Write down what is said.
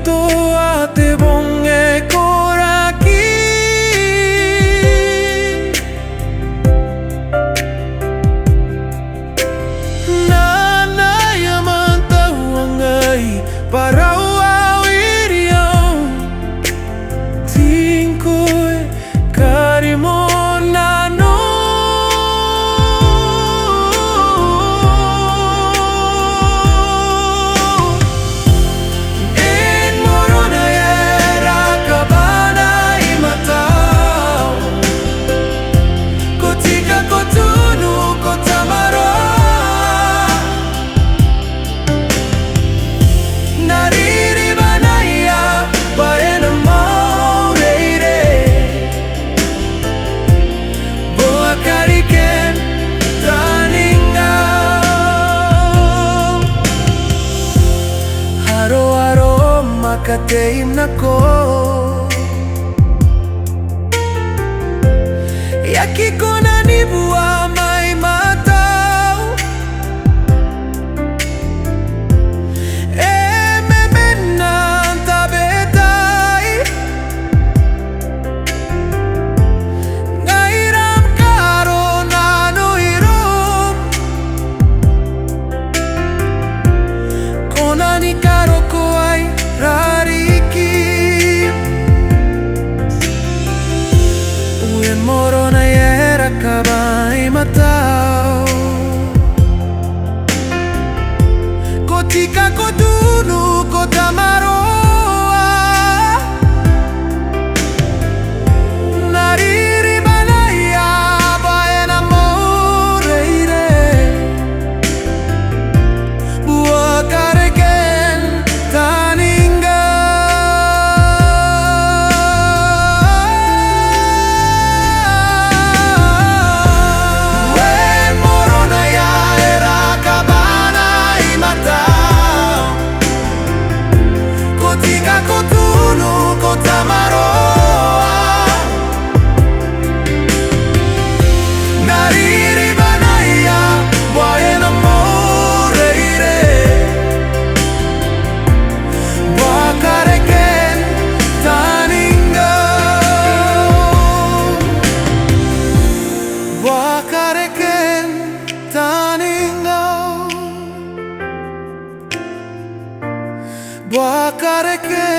to ate bonge koraki Nana yamanta wangai parau awiriau Tinkoi karimonano Makateim nako Yakiko na nibua mai matau E memenan tabetai Ngairam karo nano hirom Konani karo koai rariki Ueen Moroni era kabai matau Kotika kodunu kotamaroa Nariri banaya baena moreire Bua kareken taninga Buah kareken